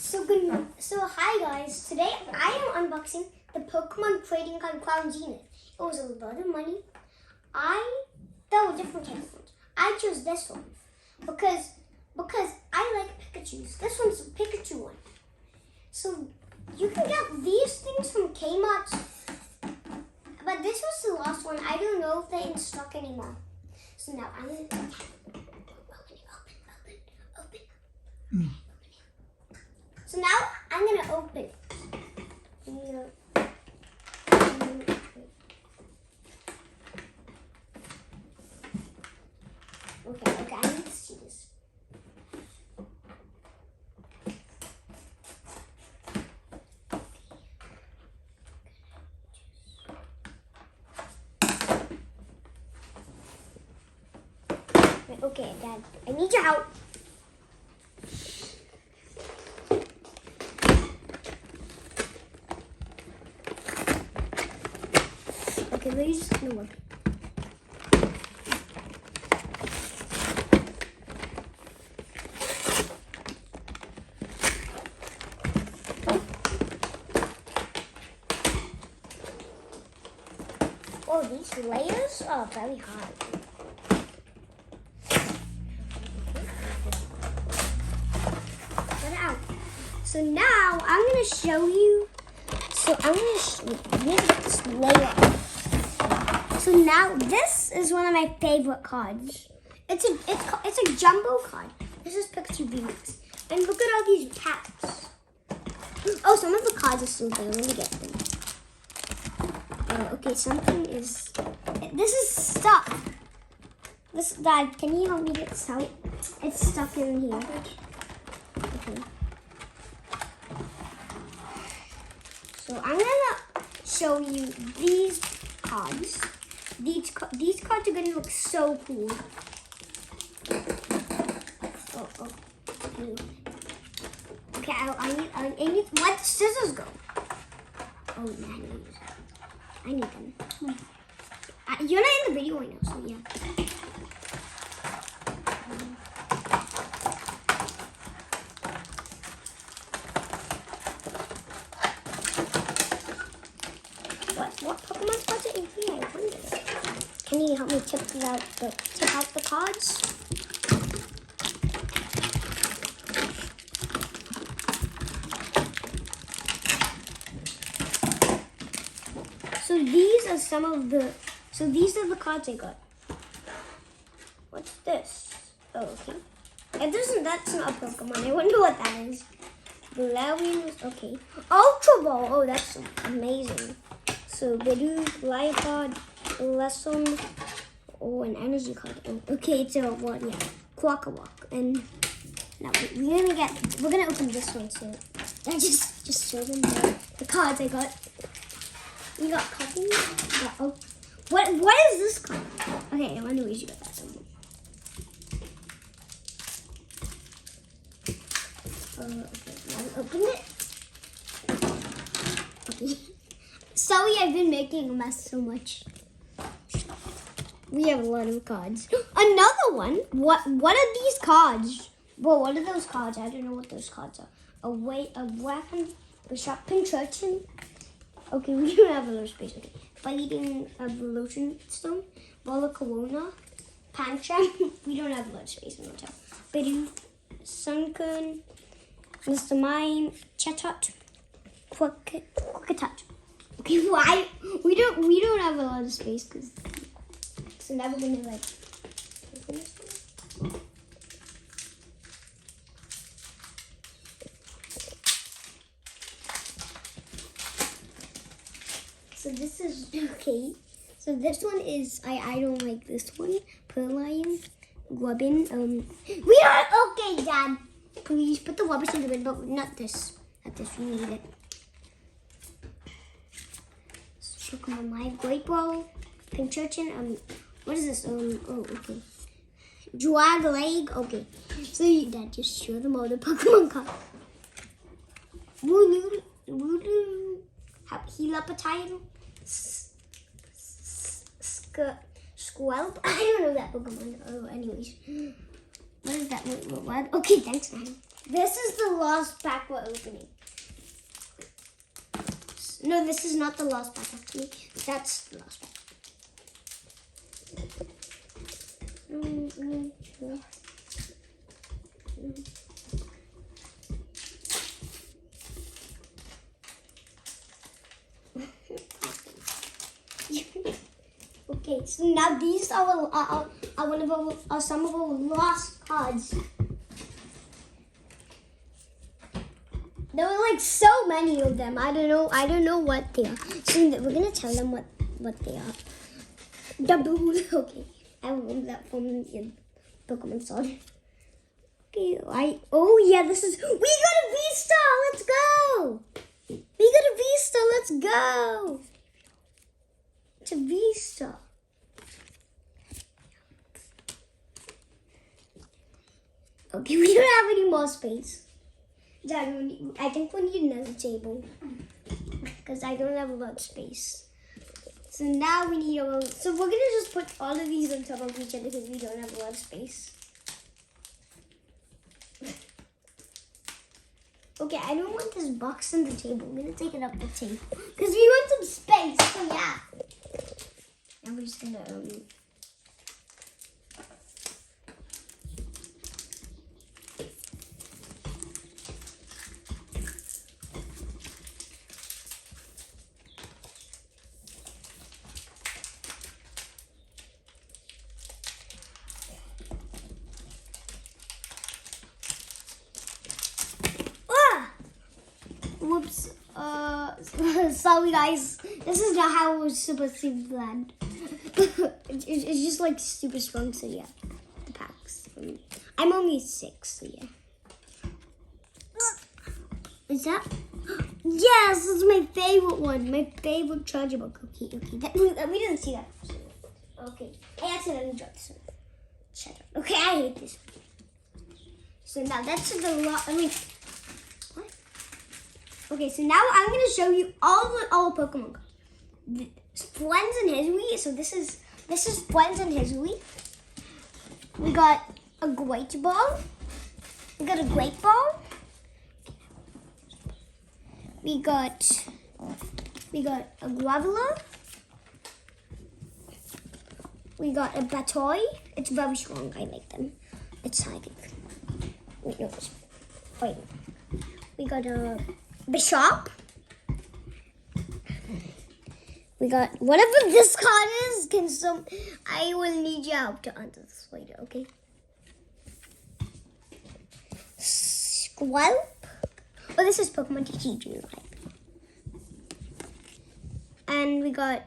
So hi guys. Today I am unboxing the Pokemon trading card Crown Zenith. It was a lot of money. There were different types of ones. I chose this one because I like Pikachus. This one's a Pikachu one. So you can get these things from Kmart, but this was the last one. I don't know if they're in stock anymore. So now I'm gonna open. So now I'm gonna open. Okay, I need to see this. Okay, Dad, I need your help. Okay, we're just gonna work. Oh, these layers are very hard. Put it out. So now I'm gonna show you. So I'm gonna make this layer. So now this is one of my favorite cards. It's a jumbo card. This is Pikachu VMAX. And look at all these packs. Oh, some of the cards are still there. Let me get them. Okay, something is. This is stuck. This, Dad, can you help me get this out? It's stuck in here. Okay. So I'm gonna show you these cards. These cards are gonna look so cool. Okay, I need. Let the scissors go. Oh man, I need them. You're not in the video right now, so yeah. What Pokemon cards are in here? I wonder. Can you help me tip out the cards? So these are some of the. So these are the cards I got. What's this? Oh, okay. That's not a Pokemon. I wonder what that is. Galarian. Okay. Ultra Ball. Oh, that's amazing. So Bidoof, Liepard, Lesson. Oh, an energy card. Oh, okay, it's a what? Yeah, Quackawak. And now we're gonna open this one too. I just show them the cards I got. We got coffee. Oh, what is this card? Okay, anyways, you got that one. Okay, now open it. Okay. Sorry, I've been making a mess so much. We have a lot of cards. Another one. What are these cards? Well, what are those cards? I don't know what those cards are. A weapon, a sharp Pinchurchin. Okay, we don't have a lot of space. Okay, Fighting Evolution Stone, Bola Corona, Pancham. We don't have a lot of space in the hotel. Bidoof, Sunkern, Mr. Mime, Chatot, Quickatot. Okay, why we don't have a lot of space because it's never gonna like. So this is okay. So this one is I don't like this one. Perline, Grubbin. We are okay, Dad. Please put the rubbish in the bin, but not this. Not this. We need it. Pokemon My Great Ball, Pinchurchin. What is this? Oh, okay. Drag Leg. Okay. So Dad, just show them all the Pokemon cards. Voodoo. Helapatite. Squelp. I don't know that Pokemon. Oh, anyways. What is that? What? Okay, thanks, man. This is the last pack we're opening. No, this is not the last pack actually. That's the last pack. Okay, so now these are one of our some of our last cards. There were like so many of them. I don't know what they are. So we're gonna tell them what they are. Double. Okay, I remember that from the Pokemon Sword. Okay, oh yeah, this is. We got a V-Star. Let's go. We got a V-Star. Let's go. It's a V-Star. Okay, we don't have any more space. I think we need another table because I don't have a lot of space. So now we need so we're gonna just put all of these on top of each other because we don't have a lot of space. Okay, I don't want this box on the table. I'm gonna take it up the table because we want some space. So yeah. And we're just gonna whoops. Sorry guys. This is not how it was supposed to be planned. It's just like super strong, so yeah. The packs. I'm only 6, so yeah. Is that? Yes, this is my favorite one. My favorite chargeable cookie. Okay, we didn't see that. Okay, I accidentally dropped this one. Shut up. Okay, I hate this. So now that's the lot. Okay, so now I'm going to show you all Pokemon cards. Friends and Hisui. So this is Friends and Hisui. We got a Great Ball. We got a Great Ball. We got a Graveler. We got a Batoy. It's very strong. I like them. It's hiding. Wait, no. Wait. We got a Bishop. We got whatever this card is. I will need your help to answer this later, okay? Squelp. Oh, this is Pokemon TCG, right? And we got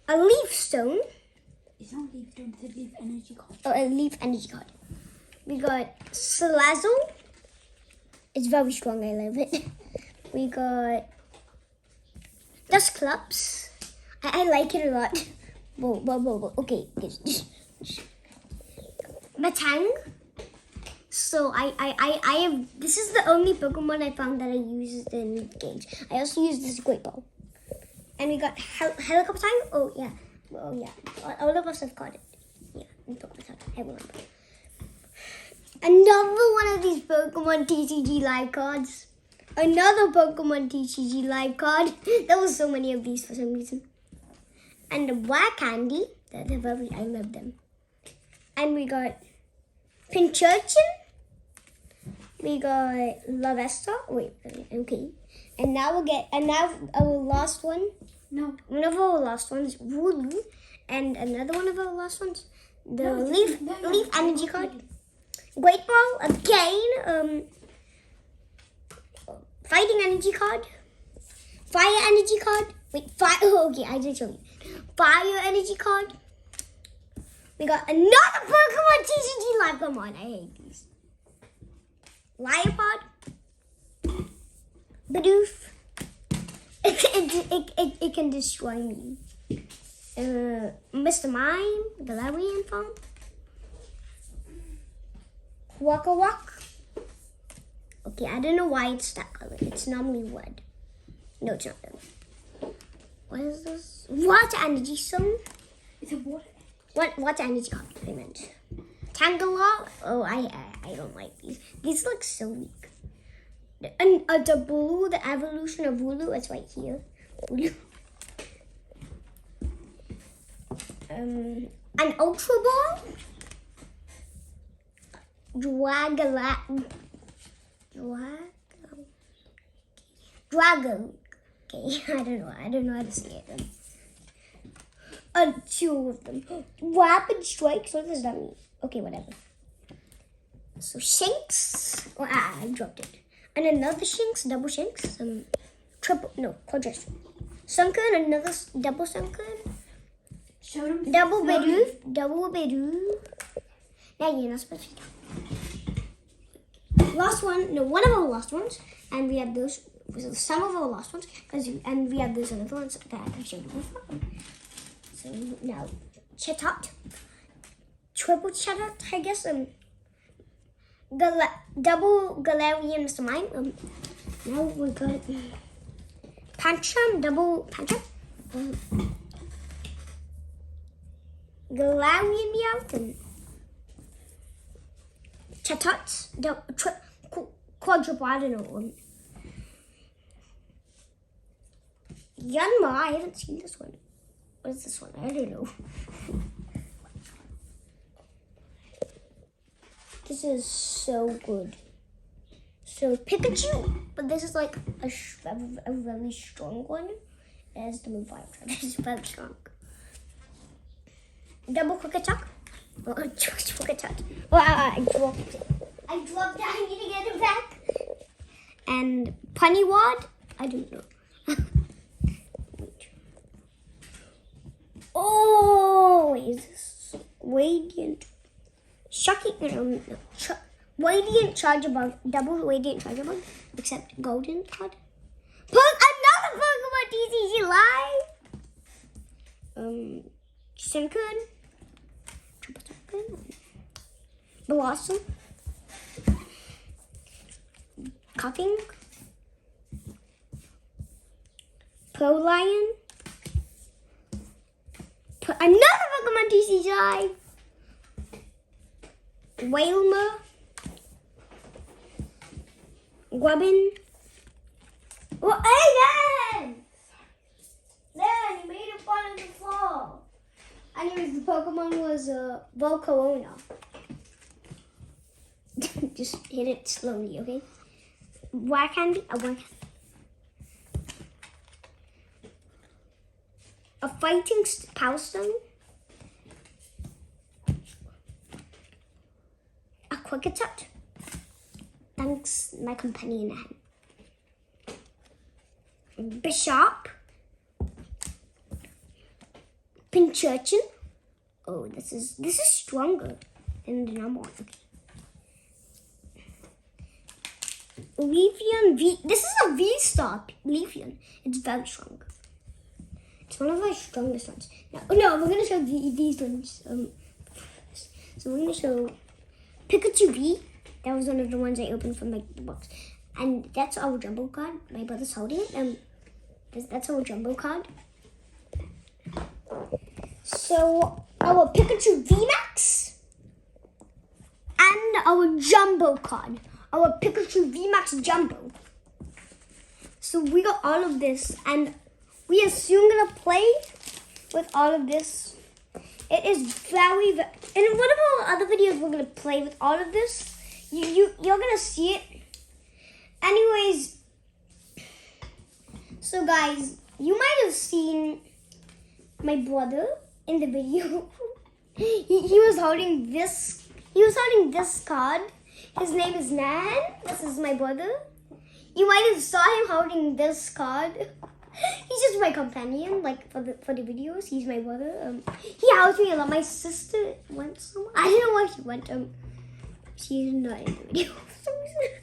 a Leaf Stone. It's not Leaf Stone, it's a Leaf Energy card. Oh, a Leaf Energy card. We got Salazzle. It's very strong, I love it. We got Dusclops. I like it a lot. Whoa. Okay. Matang. So I have, this is the only Pokemon I found that I used in games. I also used this Great Ball. And we got Helicopter. Oh yeah. All of us have got it. Yeah, in Pokemon. I remember. Another one of these Pokemon TCG live cards. Another Pokemon TCG live card. There were so many of these for some reason. And the Black Candy. I love them. And we got Pincurchin. We got Lavesta. Wait, okay. And now our last one. No. One of our last ones, Wooloo. And another one of our last ones, the Leaf Energy card. Great Ball again. Fighting Energy card. Fire Energy card. Wait, fire. Oh, okay, I did show you. Fire Energy card. We got another Pokemon TCG live. Come on, I hate these. Liepard. Bidoof. It can destroy me. Mr. Mime. Galarian form. Waka Wak. Okay, I don't know why it's that color. It's normally red. No, it's not red. What is this? Water Energy Stone. It's a water. Water Energy card, I meant. Tangela. Oh, I don't like these. These look so weak. And the blue, the evolution of Wooloo is right here. Wooloo. An Ultra Ball. Dragon. Okay, I don't know how to say it. Two of them. Rapid Strikes. What does that mean? Okay, whatever. So Shanks. Oh, I dropped it. And another Shanks, double Shanks. Quadrus. Sunken, another double Sunken. Double Beru. Now you're not supposed to. Last one, one of our last ones, and we have those. Some of our last ones, and we have those other ones that I showed you before. So now, Chatot, triple Chatot, I guess. Double Galarian Mr. Mime. Now we got Pancham, double Pancham. Galarian Meowth. Chatot, quadruple, I don't know. Yanma, I haven't seen this one. What is this one? I don't know. This is so good. So Pikachu, but this is like a really strong one. It has the move fire. It's very strong. Double quick attack. Just quick attack. Well, I dropped it. I need to get it back. And Punny Wad, I don't know. Oh, is this Radiant? Radiant Charger Bug, double Radiant Charger Bug, except Golden card. Another Pokemon TCG Live. Sunkern, Triple Sunkern, Blossom, Cuffing, Pro Lion. Another Pokemon TCG Live. Wailmer. Gubbin. Oh, hey, Dan, you made it fall on the floor. Anyways, the Pokemon was Volcarona. Just hit it slowly, okay? Why can't be a fighting Power Stone, a quick attack. Thanks, my companion. Bishop, Pincurchin. Oh, this is stronger than the number one. Okay. Leafeon V. This is a V-Star Leafeon. It's very strong. It's one of my strongest ones. No, we're gonna show these ones. So we're gonna show Pikachu V. That was one of the ones I opened from the box, and that's our jumbo card. My brother's holding it. That's our jumbo card. So our Pikachu VMAX and our jumbo card. Our Pikachu VMAX Jumbo. So we got all of this, and we are soon gonna play with all of this. It is very, in one of our other videos, we're gonna play with all of this. You're gonna see it. Anyways, so guys, you might have seen my brother in the video. he was holding this. He was holding this card. His name is Nan. This is my brother. You might have saw him holding this card. He's just my companion, like for the videos. He's my brother. He helps me a lot. My sister went somewhere. I don't know where she went. She's not in the video for some reason.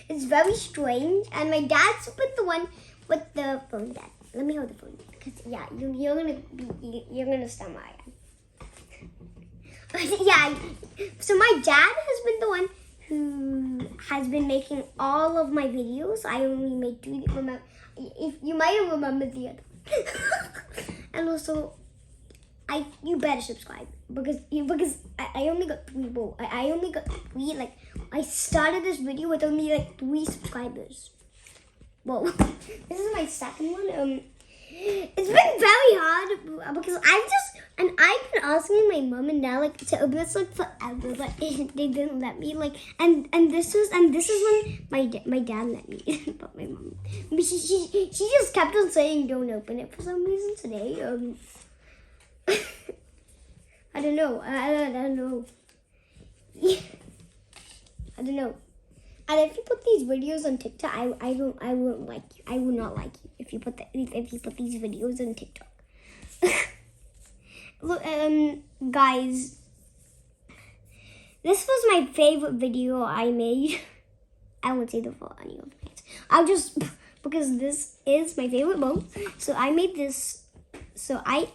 It's very strange. And my dad's with the one with the phone. Dad, let me hold the phone, because yeah, you're gonna stand my eye. Yeah. So my dad has been the one who has been making all of my videos. I only made 2. If you might have remembered the other. And also, you better subscribe. I only got 3. Well, I only got 3. Like I started this video with only like 3 subscribers. Well, this is my second one. It's been very hard because I've been asking my mom and dad like to open this like forever, but they didn't let me. Like and this is when my dad let me, but my mom, she just kept on saying don't open it for some reason today. I don't know. I don't know. I don't know. And if you put these videos on TikTok, I won't like you. I will not like you if you put these videos on TikTok. Look, guys, this was my favorite video I made. I won't say the full any of it. I'll just because this is my favorite one. So I made this. So I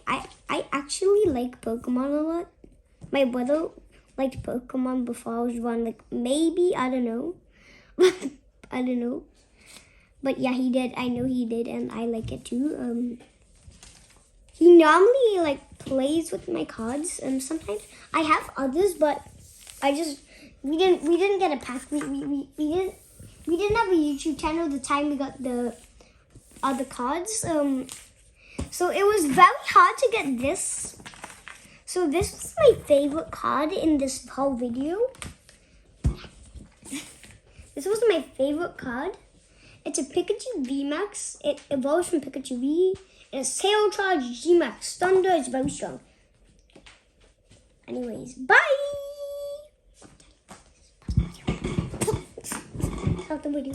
actually like Pokemon a lot. My brother liked Pokemon before I was born. Like maybe I don't know. I don't know, but yeah, he did. I know he did, and I like it too. He normally like plays with my cards, and sometimes I have others, but we didn't get a pack. We didn't have a YouTube channel the time we got the other cards. So it was very hard to get this. So this was my favorite card in this whole video. This was my favorite card. It's a Pikachu VMAX. It evolves from Pikachu V. It's Tail Charge G-Max. Thunder is very strong. Anyways, bye! Stop the video.